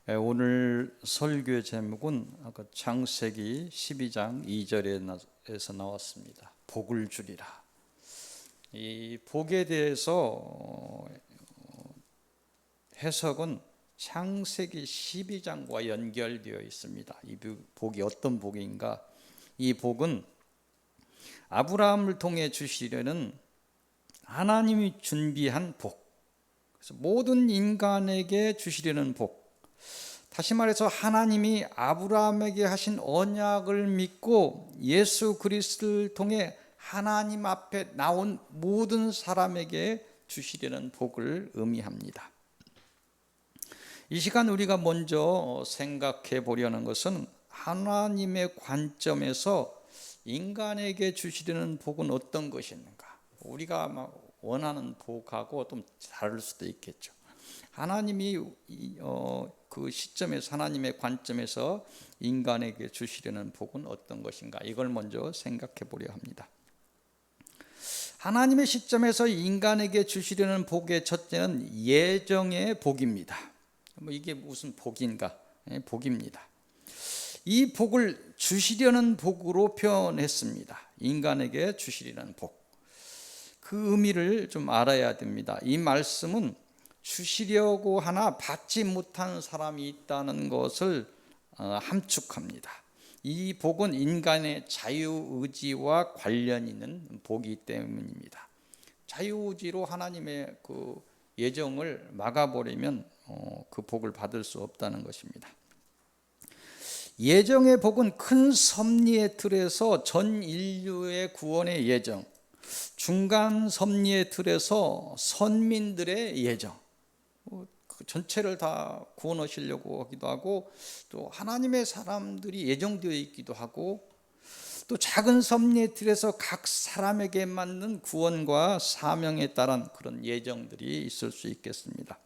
오늘 설교의 제목은 아까 창세기 12장 2절에서 나왔습니다. 복을 주리라. 이 복에 대해서 해석은 창세기 12장과 연결되어 있습니다. 이 복이 어떤 복인가? 이 복은 아브라함을 통해 주시려는 하나님이 준비한 복, 그래서 모든 인간에게 주시려는 복. 다시 말해서 하나님이 아브라함에게 하신 언약을 믿고 예수 그리스도를 통해 하나님 앞에 나온 모든 사람에게 주시려는 복을 의미합니다. 이 시간 우리가 먼저 생각해 보려는 것은 하나님의 관점에서 인간에게 주시려는 복은 어떤 것인가? 우리가 원하는 복하고 좀 다를 수도 있겠죠. 하나님이 그 시점에서 하나님의 관점에서 인간에게 주시려는 복은 어떤 것인가? 이걸 먼저 생각해 보려 합니다. 하나님의 시점에서 인간에게 주시려는 복의 첫째는 예정의 복입니다. 이게 무슨 복인가? 복입니다. 이 복을 주시려는 복으로 표현했습니다. 인간에게 주시려는 복. 그 의미를 좀 알아야 됩니다. 이 말씀은 주시려고 하나 받지 못한 사람이 있다는 것을 함축합니다. 이 복은 인간의 자유의지와 관련 있는 복이기 때문입니다. 자유의지로 하나님의 그 예정을 막아버리면 그 복을 받을 수 없다는 것입니다. 예정의 복은 큰 섭리의 틀에서 전 인류의 구원의 예정, 중간 섭리의 틀에서 선민들의 예정, 전체를 다 구원하시려고 하기도 하고, 또 하나님의 사람들이 예정되어 있기도 하고, 또 작은 섭리의 틀에서 각 사람에게 맞는 구원과 사명에 따른 그런 예정들이 있을 수 있겠습니다.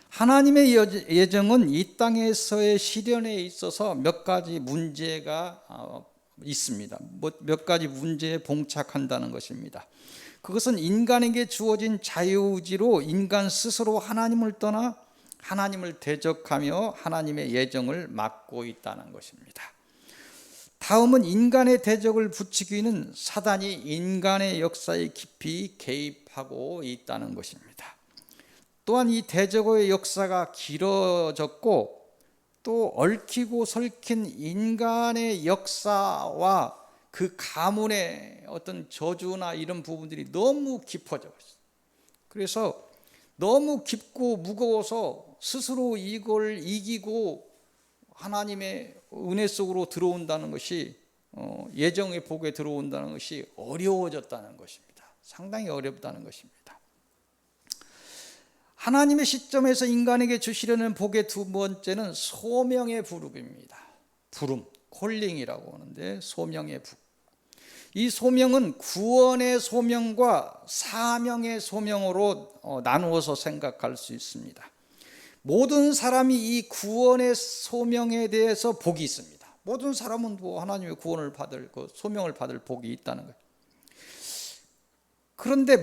하나님의 예정은 이 땅에서의 시련에 있어서 몇 가지 문제가 있습니다. 몇 가지 문제에 봉착한다는 것입니다. 그것은 인간에게 주어진 자유의지로 인간 스스로 하나님을 떠나 하나님을 대적하며 하나님의 예정을 막고 있다는 것입니다. 다음은 인간의 대적을 부추기는 사단이 인간의 역사에 깊이 개입하고 있다는 것입니다. 또한 이 대적의 역사가 길어졌고, 또 얽히고 설킨 인간의 역사와 그 가문의 어떤 저주나 이런 부분들이 너무 깊어져 있어요. 그래서 너무 깊고 무거워서 스스로 이걸 이기고 하나님의 은혜 속으로 들어온다는 것이, 예정의 복에 들어온다는 것이 어려워졌다는 것입니다. 상당히 어렵다는 것입니다. 하나님의 시점에서 인간에게 주시려는 복의 두 번째는 소명의 부름입니다. 부름, 콜링이라고 하는데, 소명의 부름. 이 소명은 구원의 소명과 사명의 소명으로 나누어서 생각할 수 있습니다. 모든 사람이 이 구원의 소명에 대해서 복이 있습니다. 모든 사람은 하나님의 구원을 받을, 그 소명을 받을 복이 있다는 거예요. 그런데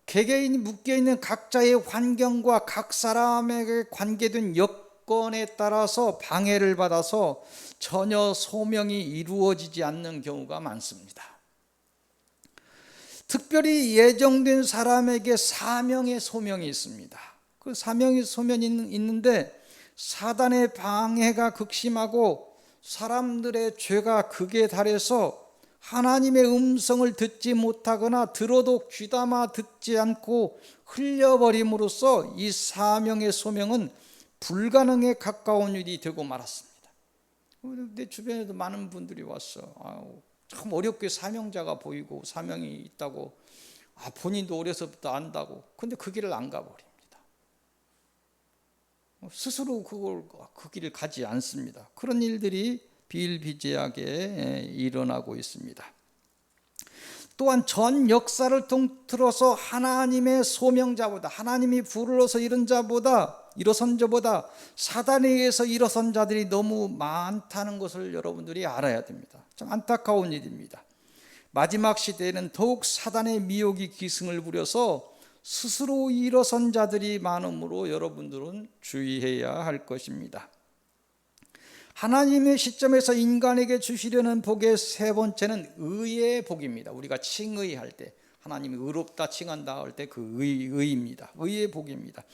개개인이 묶여있는 각자의 환경과 각 사람에게 관계된 여건에 따라서 방해를 받아서 전혀 소명이 이루어지지 않는 경우가 많습니다. 특별히 예정된 사람에게 사명의 소명이 있습니다. 그 사명의 소명이 있는데 사단의 방해가 극심하고 사람들의 죄가 극에 달해서 하나님의 음성을 듣지 못하거나 들어도 귀담아 듣지 않고 흘려버림으로써 이 사명의 소명은 불가능에 가까운 일이 되고 말았습니다. 내 주변에도 많은 분들이 왔어. 참 어렵게 사명자가 보이고 사명이 있다고, 본인도 어려서부터 안다고. 근데 그 길을 안 가버립니다. 스스로 그 길을 가지 않습니다. 그런 일들이 비일비재하게 일어나고 있습니다. 또한 전 역사를 통틀어서 하나님의 소명자보다, 하나님이 불러서 일어선 자보다 사단에 의해서 일어선 자들이 너무 많다는 것을 여러분들이 알아야 됩니다. 참 안타까운 일입니다. 마지막 시대에는 더욱 사단의 미혹이 기승을 부려서 스스로 일어선 자들이 많으므로 여러분들은 주의해야 할 것입니다. 하나님의 시점에서 인간에게 주시려는 복의 세 번째는 의의 복입니다. 우리가 칭의할 때 하나님이 의롭다 칭한다 할 때 그 의입니다. 의의 복입니다.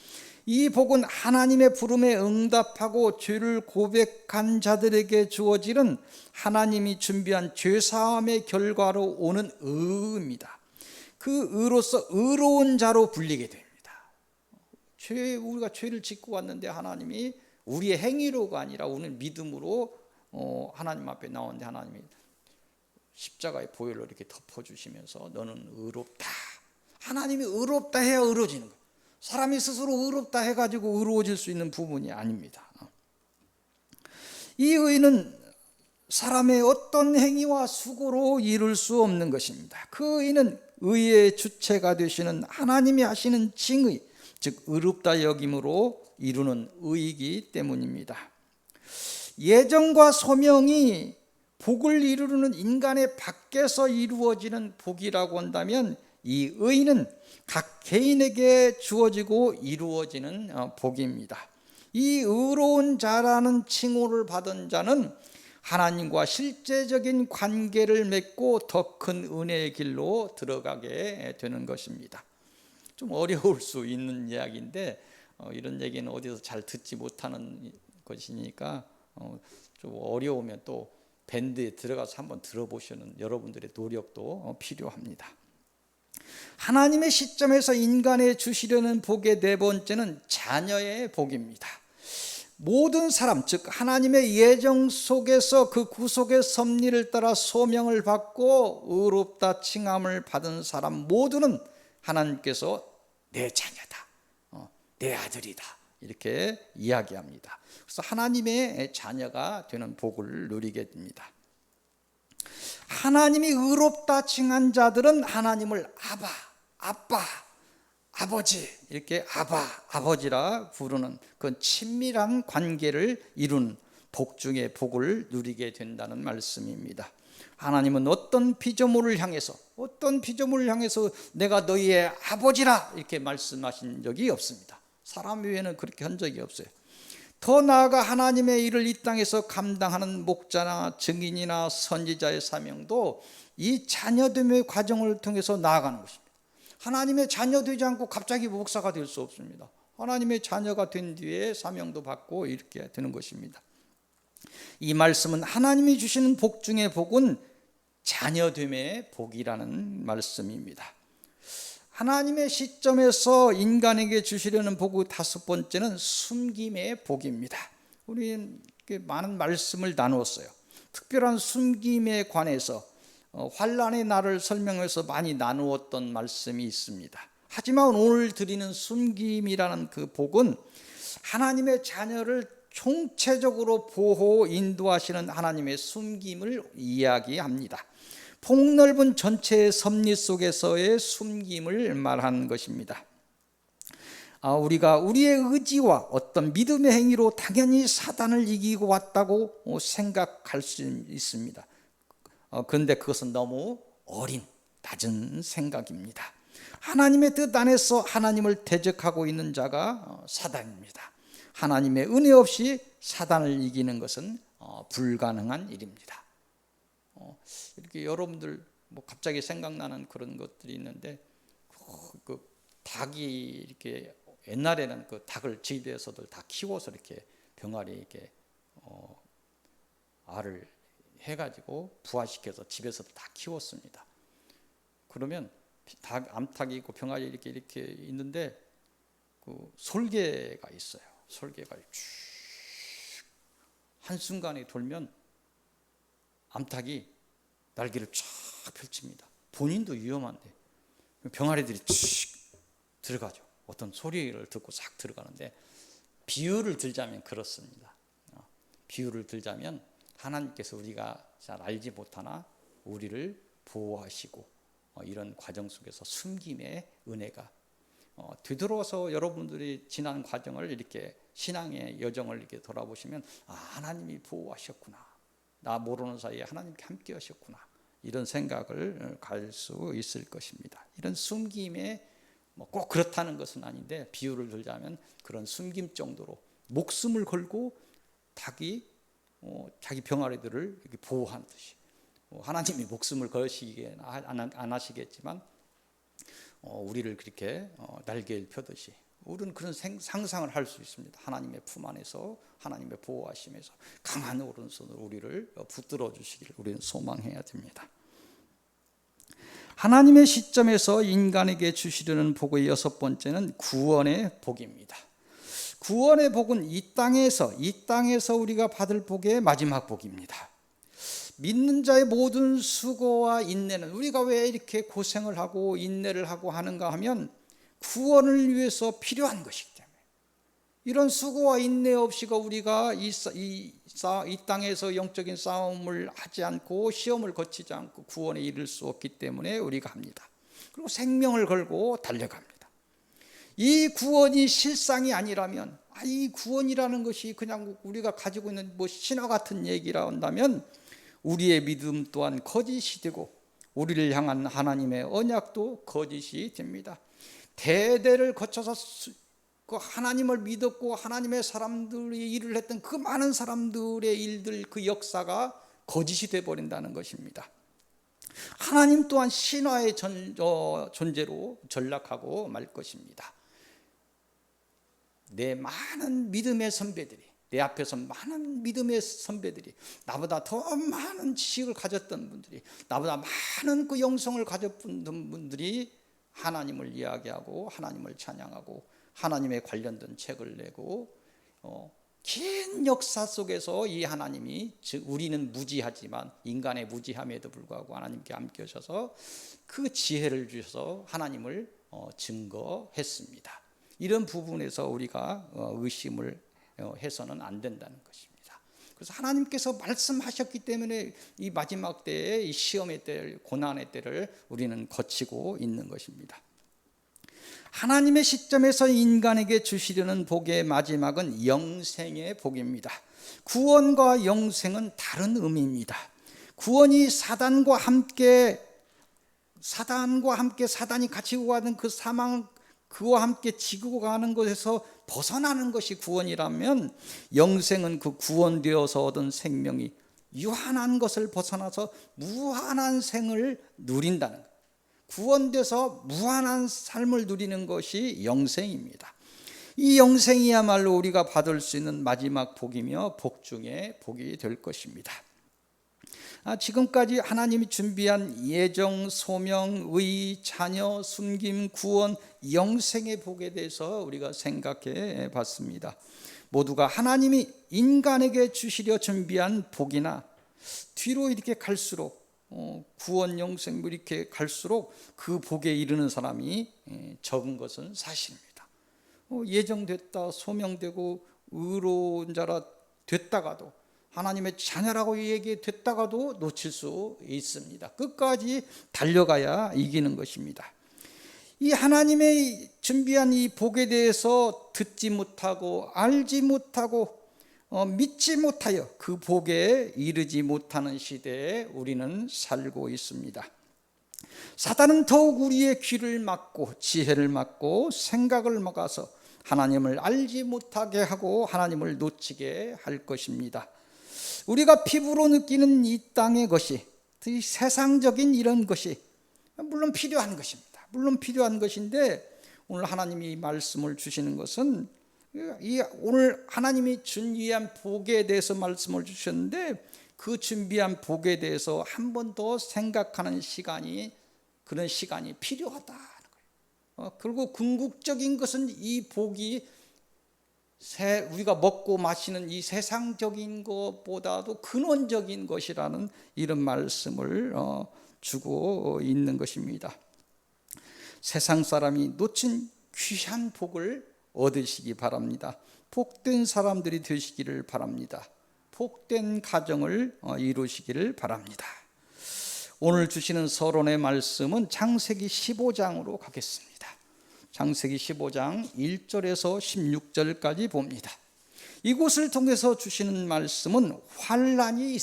이 복은 하나님의 부름에 응답하고 죄를 고백한 자들에게 주어지는 하나님이 준비한 죄사함의 결과로 오는 의입니다. 그 의로서 의로운 자로 불리게 됩니다. 우리가 죄를 짓고 왔는데 하나님이 우리의 행위로가 아니라 우리는 믿음으로 하나님 앞에 나오는데 하나님이 십자가의 보혈로 이렇게 덮어주시면서 너는 의롭다. 하나님이 의롭다 해야 의로워지는 거예요. 사람이 스스로 의롭다 해가지고 의로워질 수 있는 부분이 아닙니다. 이 의는 사람의 어떤 행위와 수고로 이룰 수 없는 것입니다. 그 의는 의의 주체가 되시는 하나님이 하시는 칭의, 즉 의롭다 여김으로 이루는 의이기 때문입니다. 예정과 소명이 복을 이루는 인간의 밖에서 이루어지는 복이라고 한다면 이 의는 각 개인에게 주어지고 이루어지는 복입니다. 이 의로운 자라는 칭호를 받은 자는 하나님과 실제적인 관계를 맺고 더 큰 은혜의 길로 들어가게 되는 것입니다. 좀 어려울 수 있는 이야기인데 이런 얘기는 어디서 잘 듣지 못하는 것이니까 좀 어려우면 또 밴드에 들어가서 한번 들어보시는 여러분들의 노력도 필요합니다. 하나님의 시점에서 인간에 주시려는 복의 네 번째는 자녀의 복입니다. 모든 사람, 즉 하나님의 예정 속에서 그 구속의 섭리를 따라 소명을 받고 의롭다 칭함을 받은 사람 모두는 하나님께서 내 자녀다, 내 아들이다 이렇게 이야기합니다. 그래서 하나님의 자녀가 되는 복을 누리게 됩니다. 하나님이 의롭다 칭한 자들은 하나님을 아바, 아빠, 아버지 이렇게 아바, 아버지라 부르는 그 친밀한 관계를 이룬 복 중에 복을 누리게 된다는 말씀입니다. 하나님은 어떤 피조물을 향해서 내가 너희의 아버지라 이렇게 말씀하신 적이 없습니다. 사람 외에는 그렇게 한 적이 없어요. 더 나아가 하나님의 일을 이 땅에서 감당하는 목자나 증인이나 선지자의 사명도 이 자녀됨의 과정을 통해서 나아가는 것입니다. 하나님의 자녀 되지 않고 갑자기 목사가 될 수 없습니다. 하나님의 자녀가 된 뒤에 사명도 받고 이렇게 되는 것입니다. 이 말씀은 하나님이 주시는 복 중에 복은 자녀됨의 복이라는 말씀입니다. 하나님의 시점에서 인간에게 주시려는 복의 다섯 번째는 숨김의 복입니다. 우리는 많은 말씀을 나누었어요. 특별한 숨김에 관해서 환난의 날을 설명해서 많이 나누었던 말씀이 있습니다. 하지만 오늘 드리는 숨김이라는 그 복은 하나님의 자녀를 총체적으로 보호 인도하시는 하나님의 숨김을 이야기합니다. 폭넓은 전체의 섭리 속에서의 숨김을 말하는 것입니다. 우리가 우리의 의지와 어떤 믿음의 행위로 당연히 사단을 이기고 왔다고 생각할 수 있습니다. 그런데 그것은 너무 낮은 생각입니다. 하나님의 뜻 안에서 하나님을 대적하고 있는 자가 사단입니다. 하나님의 은혜 없이 사단을 이기는 것은 불가능한 일입니다. 이렇게 여러분들 갑자기 생각나는 그런 것들이 있는데 그 닭이 이렇게 옛날에는 그 닭을 집에서들 다 키워서 이렇게 병아리 이렇게 알을 해가지고 부화시켜서 집에서도 다 키웠습니다. 그러면 암탉이 있고 병아리 이렇게 있는데 그 솔개가 있어요. 솔개가 쭉 한순간에 돌면 암탉이 날개를 쫙 펼칩니다. 본인도 위험한데 병아리들이 쭉 들어가죠. 어떤 소리를 듣고 싹 들어가는데 비유를 들자면 그렇습니다. 비유를 들자면 하나님께서 우리가 잘 알지 못하나 우리를 보호하시고 이런 과정 속에서 숨김의 은혜가 되돌아서 여러분들이 지난 과정을 이렇게 신앙의 여정을 이렇게 돌아보시면 하나님이 보호하셨구나. 나 모르는 사이에 하나님께 함께 하셨구나. 이런 생각을 갈 수 있을 것입니다. 이런 숨김의 뭐 꼭 그렇다는 것은 아닌데 비유를 들자면 그런 숨김 정도로 목숨을 걸고 자기 병아리들을 이렇게 보호하는 듯이 하나님이 목숨을 거시기에 안 하시겠지만 우리를 그렇게 날개를 펴듯이 우리는 그런 상상을 할 수 있습니다. 하나님의 품 안에서 하나님의 보호하심에서 강한 오른손으로 우리를 붙들어 주시기를 우리는 소망해야 됩니다. 하나님의 시점에서 인간에게 주시려는 복의 여섯 번째는 구원의 복입니다. 구원의 복은 이 땅에서 우리가 받을 복의 마지막 복입니다. 믿는 자의 모든 수고와 인내는 우리가 왜 이렇게 고생을 하고 인내를 하고 하는가 하면 구원을 위해서 필요한 것이기 때문에 이런 수고와 인내 없이가 우리가 이 땅에서 영적인 싸움을 하지 않고 시험을 거치지 않고 구원에 이를 수 없기 때문에 우리가 합니다. 그리고 생명을 걸고 달려갑니다. 이 구원이 실상이 아니라면 이 구원이라는 것이 그냥 우리가 가지고 있는 신화 같은 얘기라 한다면 우리의 믿음 또한 거짓이 되고 우리를 향한 하나님의 언약도 거짓이 됩니다. 대대를 거쳐서 그 하나님을 믿었고 하나님의 사람들이 일을 했던 그 많은 사람들의 일들 그 역사가 거짓이 되어버린다는 것입니다. 하나님 또한 신화의 존재로 전락하고 말 것입니다. 내 많은 믿음의 선배들이 내 앞에서 많은 믿음의 선배들이 나보다 더 많은 지식을 가졌던 분들이 나보다 많은 그 영성을 가졌던 분들이 하나님을 이야기하고 하나님을 찬양하고 하나님에 관련된 책을 내고 긴 역사 속에서 이 하나님이 즉 우리는 무지하지만 인간의 무지함에도 불구하고 하나님께 함께 하셔서 그 지혜를 주셔서 하나님을 증거했습니다. 이런 부분에서 우리가 의심을 해서는 안 된다는 것입니다. 그래서 하나님께서 말씀하셨기 때문에 이 마지막 때에 이 시험의 때, 고난의 때를 우리는 거치고 있는 것입니다. 하나님의 시점에서 인간에게 주시려는 복의 마지막은 영생의 복입니다. 구원과 영생은 다른 의미입니다. 구원이 사단과 함께 사단이 가지고 가는 그 사망 그와 함께 지고 가는 것에서 벗어나는 것이 구원이라면 영생은 그 구원되어서 얻은 생명이 유한한 것을 벗어나서 무한한 생을 누린다는 것. 구원돼서 무한한 삶을 누리는 것이 영생입니다. 이 영생이야말로 우리가 받을 수 있는 마지막 복이며 복 중에 복이 될 것입니다. 지금까지 하나님이 준비한 예정, 소명, 의, 자녀, 숨김, 구원, 영생의 복에 대해서 우리가 생각해 봤습니다. 모두가 하나님이 인간에게 주시려 준비한 복이나 뒤로 이렇게 갈수록 구원, 영생 이렇게 갈수록 그 복에 이르는 사람이 적은 것은 사실입니다. 예정됐다, 소명되고 의로운 자라 됐다가도 하나님의 자녀라고 얘기됐다가도 놓칠 수 있습니다. 끝까지 달려가야 이기는 것입니다. 이 하나님의 준비한 이 복에 대해서 듣지 못하고 알지 못하고 믿지 못하여 그 복에 이르지 못하는 시대에 우리는 살고 있습니다. 사단은 더욱 우리의 귀를 막고 지혜를 막고 생각을 막아서 하나님을 알지 못하게 하고 하나님을 놓치게 할 것입니다. 우리가 피부로 느끼는 이 땅의 것이 이 세상적인 이런 것이 물론 필요한 것입니다. 물론 필요한 것인데 오늘 하나님이 말씀을 주시는 것은 오늘 하나님이 준비한 복에 대해서 말씀을 주셨는데 그 준비한 복에 대해서 한 번 더 생각하는 그런 시간이 필요하다는 거예요. 그리고 궁극적인 것은 이 복이 우리가 먹고 마시는 이 세상적인 것보다도 근원적인 것이라는 이런 말씀을 주고 있는 것입니다. 세상 사람이 놓친 귀한 복을 얻으시기 바랍니다. 복된 사람들이 되시기를 바랍니다. 복된 가정을 이루시기를 바랍니다. 오늘 주시는 서론의 말씀은 창세기 15장으로 가겠습니다. 창세기 15장 1절에서 16절까지 봅니다. 이곳을 통해서 주시는 말씀은 환난이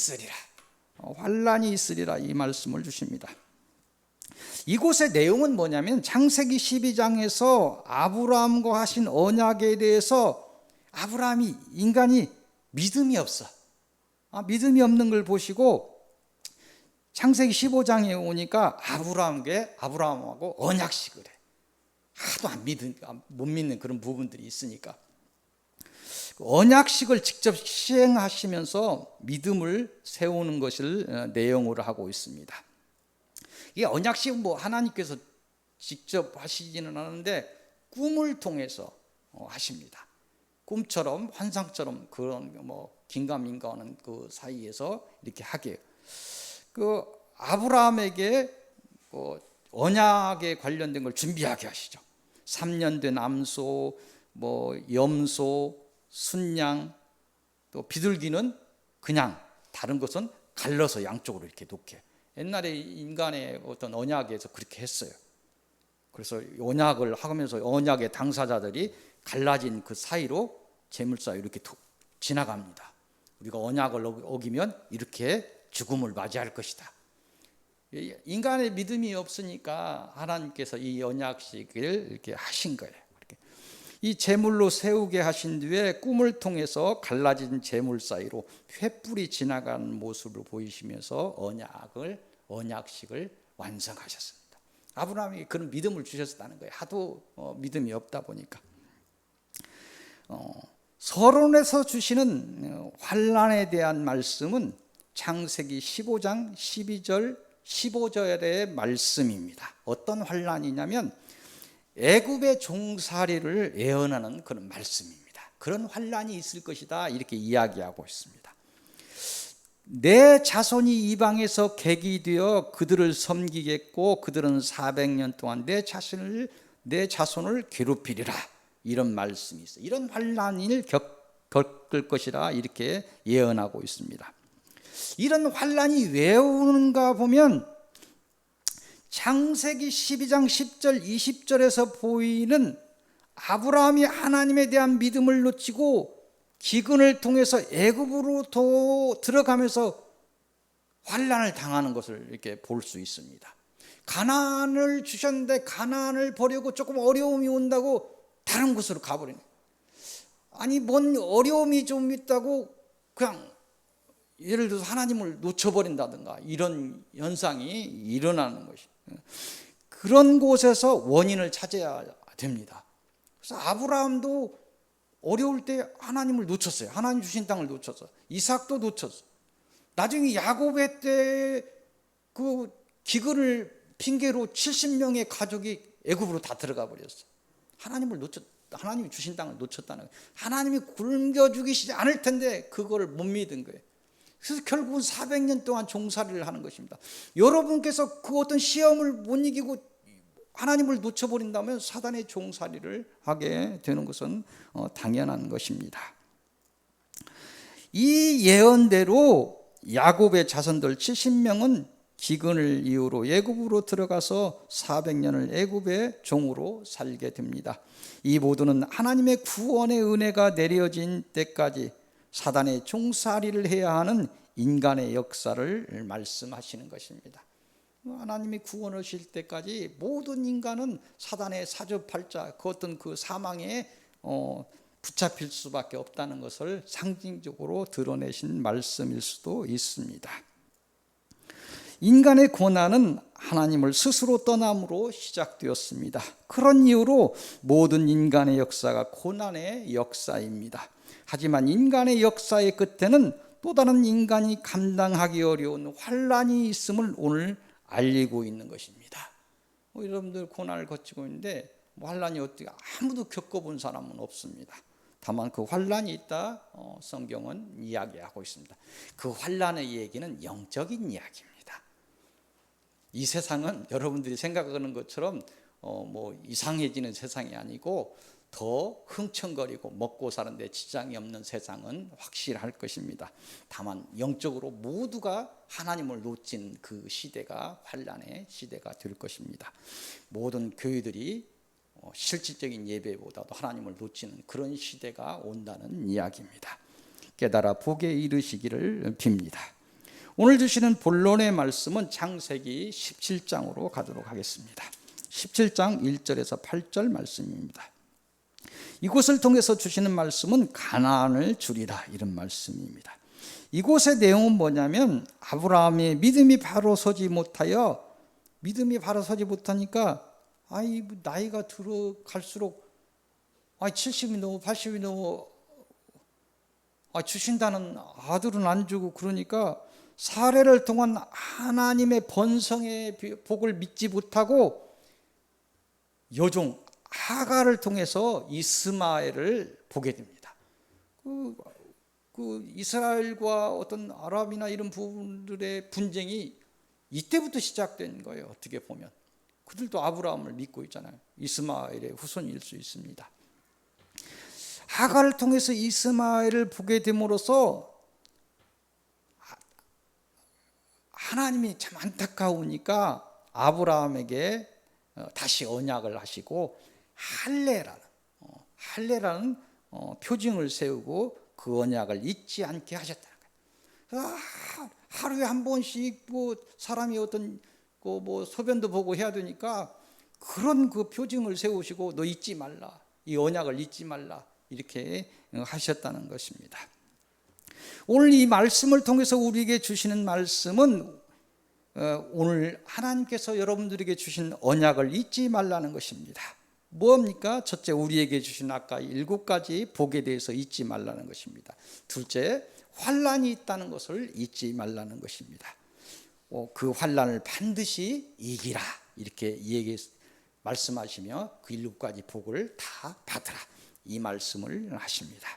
있으리라 이 말씀을 주십니다. 이곳의 내용은 뭐냐면 창세기 12장에서 아브라함과 하신 언약에 대해서 아브라함이 인간이 믿음이 없어. 믿음이 없는 걸 보시고 창세기 15장에 오니까 아브라함하고 언약식을 해. 하도 못 믿는 그런 부분들이 있으니까 언약식을 직접 시행하시면서 믿음을 세우는 것을 내용으로 하고 있습니다. 이 언약식은 하나님께서 직접 하시지는 않는데 꿈을 통해서 하십니다. 꿈처럼 환상처럼 그런 긴가민가하는 그 사이에서 이렇게 하게 그 아브라함에게 언약에 관련된 걸 준비하게 하시죠. 3년 된 암소, 염소, 순양, 또 비둘기는 그냥 다른 것은 갈라서 양쪽으로 이렇게 놓게. 옛날에 인간의 어떤 언약에서 그렇게 했어요. 그래서 언약을 하면서 언약의 당사자들이 갈라진 그 사이로 재물 사이로 이렇게 지나갑니다. 우리가 언약을 어기면 이렇게 죽음을 맞이할 것이다. 인간의 믿음이 없으니까 하나님께서 이 언약식을 이렇게 하신 거예요. 이 제물로 세우게 하신 뒤에 꿈을 통해서 갈라진 제물 사이로 횃불이 지나가는 모습을 보이시면서 언약식을 완성하셨습니다. 아브라함이 그런 믿음을 주셨다는 거예요. 하도 믿음이 없다 보니까. 서론에서 주시는 환난에 대한 말씀은 창세기 15장 12절 15절의 말씀입니다. 어떤 환난이냐면 애굽의 종살이를 예언하는 그런 말씀입니다. 그런 환난이 있을 것이다 이렇게 이야기하고 있습니다. 내 자손이 이방에서 객이 되어 그들을 섬기겠고 그들은 400년 동안 내 자손을 괴롭히리라 이런 말씀이 있어요. 이런 환난을 겪을 것이라 이렇게 예언하고 있습니다. 이런 환난이 왜 오는가 보면 창세기 12장 10절 20절에서 보이는 아브라함이 하나님에 대한 믿음을 놓치고 기근을 통해서 애굽으로 들어가면서 환난을 당하는 것을 이렇게 볼 수 있습니다. 가나안을 주셨는데 가나안을 버리고 조금 어려움이 온다고 다른 곳으로 가버리네. 아니 뭔 어려움이 좀 있다고 그냥 예를 들어서 하나님을 놓쳐버린다든가 이런 현상이 일어나는 것이 그런 곳에서 원인을 찾아야 됩니다. 그래서 아브라함도 어려울 때 하나님을 놓쳤어요. 하나님 주신 땅을 놓쳤어. 이삭도 놓쳤어. 나중에 야곱의 때 그 기근을 핑계로 70명의 가족이 애굽으로 다 들어가 버렸어. 하나님이 주신 땅을 놓쳤다는 거예요. 하나님이 굶겨 죽이시지 않을 텐데 그거를 못 믿은 거예요. 그래서 결국은 400년 동안 종살이를 하는 것입니다. 여러분께서 그 어떤 시험을 못 이기고 하나님을 놓쳐버린다면 사단의 종살이를 하게 되는 것은 당연한 것입니다. 이 예언대로 야곱의 자손들 70명은 기근을 이유로 애굽으로 들어가서 400년을 애굽의 종으로 살게 됩니다. 이 모두는 하나님의 구원의 은혜가 내려진 때까지 사단의 종살이를 해야 하는 인간의 역사를 말씀하시는 것입니다. 하나님이 구원하실 때까지 모든 인간은 사단의 사주팔자 그 어떤 그 사망에 붙잡힐 수밖에 없다는 것을 상징적으로 드러내신 말씀일 수도 있습니다. 인간의 고난은 하나님을 스스로 떠남으로 시작되었습니다. 그런 이유로 모든 인간의 역사가 고난의 역사입니다. 하지만 인간의 역사의 끝에는 또 다른 인간이 감당하기 어려운 환난이 있음을 오늘 알리고 있는 것입니다. 여러분들 고난을 거치고 있는데 환난이 어떻게 아무도 겪어본 사람은 없습니다. 다만 그 환난이 있다 성경은 이야기하고 있습니다. 그 환난의 얘기는 영적인 이야기입니다. 이 세상은 여러분들이 생각하는 것처럼 이상해지는 세상이 아니고 더 흥청거리고 먹고 사는데 지장이 없는 세상은 확실할 것입니다. 다만 영적으로 모두가 하나님을 놓친 그 시대가 환난의 시대가 될 것입니다. 모든 교회들이 실질적인 예배보다도 하나님을 놓치는 그런 시대가 온다는 이야기입니다. 깨달아 복에 이르시기를 빕니다. 오늘 주시는 본론의 말씀은 창세기 17장으로 가도록 하겠습니다. 17장 1절에서 8절 말씀입니다. 이곳을 통해서 주시는 말씀은 가나안을 주리라, 이런 말씀입니다. 이곳의 내용은 뭐냐면 아브라함의 믿음이 바로 서지 못하니까 나이가 들어갈수록 70이 넘어 80이 넘어 주신다는 아들은 안 주고, 그러니까 사례를 통한 하나님의 번성의 복을 믿지 못하고 여종 하가를 통해서 이스마엘을 보게 됩니다. 그 이스라엘과 어떤 아랍이나 이런 부분들의 분쟁이 이때부터 시작된 거예요. 어떻게 보면 그들도 아브라함을 믿고 있잖아요. 이스마엘의 후손일 수 있습니다. 하가를 통해서 이스마엘을 보게 됨으로써 하나님이 참 안타까우니까 아브라함에게 다시 언약을 하시고 할례라는 표징을 세우고 그 언약을 잊지 않게 하셨다는 거예요. 하루에 한 번씩 사람이 어떤 소변도 보고 해야 되니까 그런 그 표징을 세우시고 너 잊지 말라, 이 언약을 잊지 말라, 이렇게 하셨다는 것입니다. 오늘 이 말씀을 통해서 우리에게 주시는 말씀은 오늘 하나님께서 여러분들에게 주신 언약을 잊지 말라는 것입니다. 뭡니까? 첫째, 우리에게 주신 아까 7가지 복에 대해서 잊지 말라는 것입니다. 둘째, 환난이 있다는 것을 잊지 말라는 것입니다. 그 환난을 반드시 이기라, 이렇게 말씀하시며 그 7가지 복을 다 받으라, 이 말씀을 하십니다.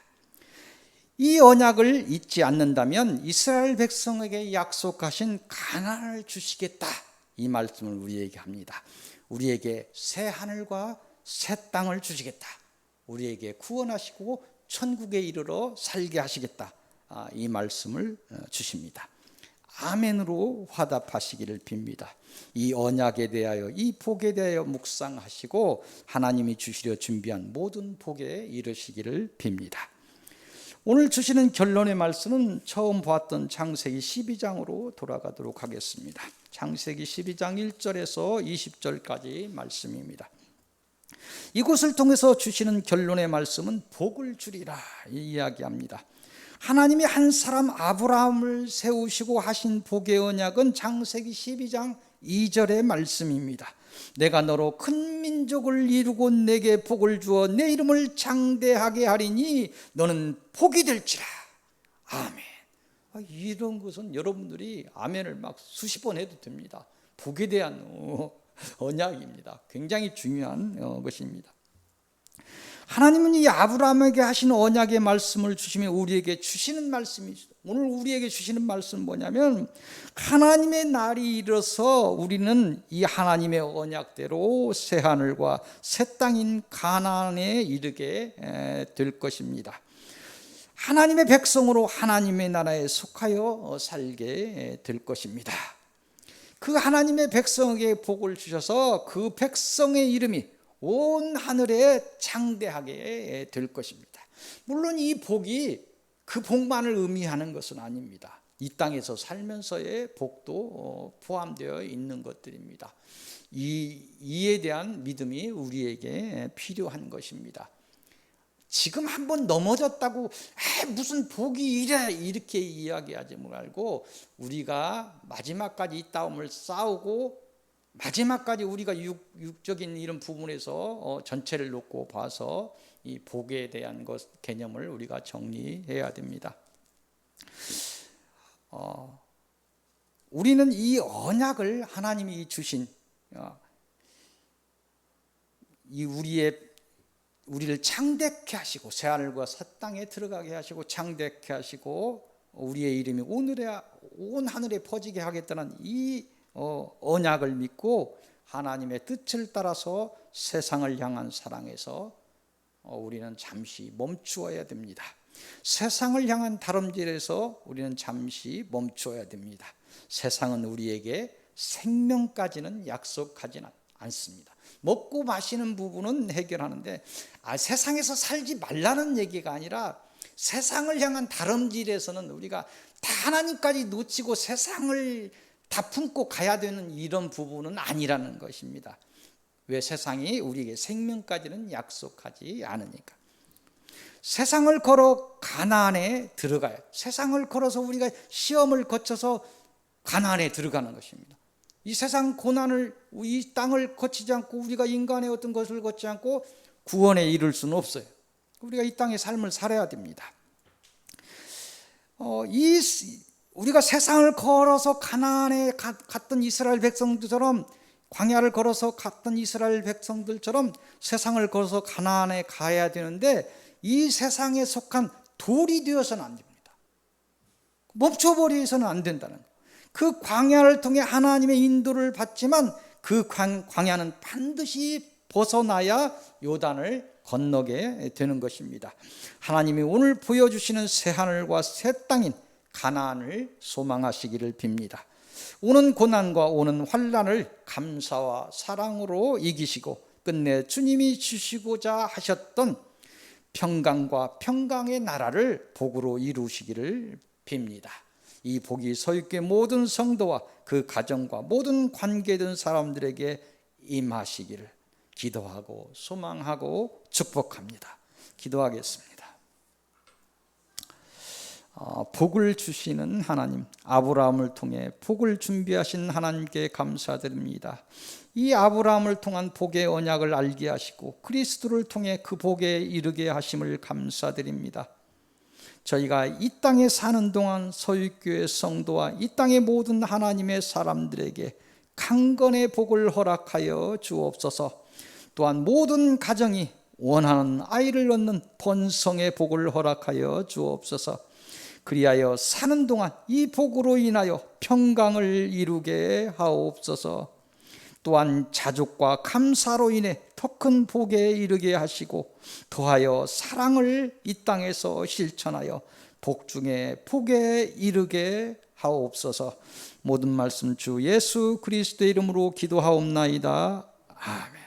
이 언약을 잊지 않는다면 이스라엘 백성에게 약속하신 가나안을 주시겠다, 이 말씀을 우리에게 합니다. 우리에게 새 하늘과 새 땅을 주시겠다, 우리에게 구원하시고 천국에 이르러 살게 하시겠다, 이 말씀을 주십니다. 아멘으로 화답하시기를 빕니다. 이 언약에 대하여, 이 복에 대하여 묵상하시고 하나님이 주시려 준비한 모든 복에 이르시기를 빕니다. 오늘 주시는 결론의 말씀은 처음 보았던 창세기 12장으로 돌아가도록 하겠습니다. 창세기 12장 1절에서 20절까지 말씀입니다. 이곳을 통해서 주시는 결론의 말씀은 복을 주리라, 이야기합니다. 하나님이 한 사람 아브라함을 세우시고 하신 복의 언약은 창세기 12장 2절의 말씀입니다. 내가 너로 큰 민족을 이루고 내게 복을 주어 내 이름을 장대하게 하리니 너는 복이 될지라. 아멘. 이런 것은 여러분들이 아멘을 막 수십 번 해도 됩니다. 복에 대한 언약입니다. 굉장히 중요한 것입니다. 하나님은 이 아브라함에게 하신 언약의 말씀을 주시며 우리에게 주시는 말씀이죠. 오늘 우리에게 주시는 말씀은 뭐냐면 하나님의 날이 이르러서 우리는 이 하나님의 언약대로 새 하늘과 새 땅인 가나안에 이르게 될 것입니다. 하나님의 백성으로 하나님의 나라에 속하여 살게 될 것입니다. 그 하나님의 백성에게 복을 주셔서 그 백성의 이름이 온 하늘에 창대하게 될 것입니다. 물론 이 복이 그 복만을 의미하는 것은 아닙니다. 이 땅에서 살면서의 복도 포함되어 있는 것들입니다. 이에 대한 믿음이 우리에게 필요한 것입니다. 지금 한번 넘어졌다고 무슨 복이 이래 이렇게 이야기하지 말고 우리가 마지막까지 이 싸움을 싸우고 마지막까지 우리가 육적인 이런 부분에서 전체를 놓고 봐서 이 복에 대한 개념을 우리가 정리해야 됩니다. 우리는 이 언약을 하나님이 주신 우리를 창대케 하시고 새하늘과 새 땅에 들어가게 하시고 창대케 하시고 우리의 이름이 온 하늘에 퍼지게 하겠다는 이 언약을 믿고 하나님의 뜻을 따라서 세상을 향한 사랑에서 우리는 잠시 멈추어야 됩니다. 세상을 향한 다름질에서 우리는 잠시 멈추어야 됩니다. 세상은 우리에게 생명까지는 약속하지는 않습니다. 먹고 마시는 부분은 해결하는데 세상에서 살지 말라는 얘기가 아니라 세상을 향한 다름질에서는 우리가 다 하나님까지 놓치고 세상을 다 품고 가야 되는 이런 부분은 아니라는 것입니다. 왜? 세상이 우리에게 생명까지는 약속하지 않으니까. 세상을 걸어 가나안에 들어가요. 세상을 걸어서 우리가 시험을 거쳐서 가나안에 들어가는 것입니다. 이 세상 고난을, 이 땅을 거치지 않고 우리가 인간의 어떤 것을 거치지 않고 구원에 이를 수는 없어요. 우리가 이 땅의 삶을 살아야 됩니다. 우리가 세상을 걸어서 가나안에 갔던 이스라엘 백성들처럼, 광야를 걸어서 갔던 이스라엘 백성들처럼 세상을 걸어서 가나안에 가야 되는데, 이 세상에 속한 돌이 되어서는 안 됩니다. 멈춰버려서는 안 된다는 거예요. 그 광야를 통해 하나님의 인도를 받지만 그 광야는 반드시 벗어나야 요단을 건너게 되는 것입니다. 하나님이 오늘 보여주시는 새하늘과 새 땅인 가나안을 소망하시기를 빕니다. 오는 고난과 오는 환난을 감사와 사랑으로 이기시고 끝내 주님이 주시고자 하셨던 평강과 평강의 나라를 복으로 이루시기를 빕니다. 이 복이 서육교회 모든 성도와 그 가정과 모든 관계된 사람들에게 임하시기를 기도하고 소망하고 축복합니다. 기도하겠습니다. 복을 주시는 하나님, 아브라함을 통해 복을 준비하신 하나님께 감사드립니다. 이 아브라함을 통한 복의 언약을 알게 하시고 그리스도를 통해 그 복에 이르게 하심을 감사드립니다. 저희가 이 땅에 사는 동안 서육교회 성도와 이 땅의 모든 하나님의 사람들에게 강건의 복을 허락하여 주옵소서. 또한 모든 가정이 원하는 아이를 얻는 번성의 복을 허락하여 주옵소서. 그리하여 사는 동안 이 복으로 인하여 평강을 이루게 하옵소서. 또한 자족과 감사로 인해 더 큰 복에 이르게 하시고 더하여 사랑을 이 땅에서 실천하여 복 중에 복에 이르게 하옵소서. 모든 말씀 주 예수 그리스도의 이름으로 기도하옵나이다. 아멘.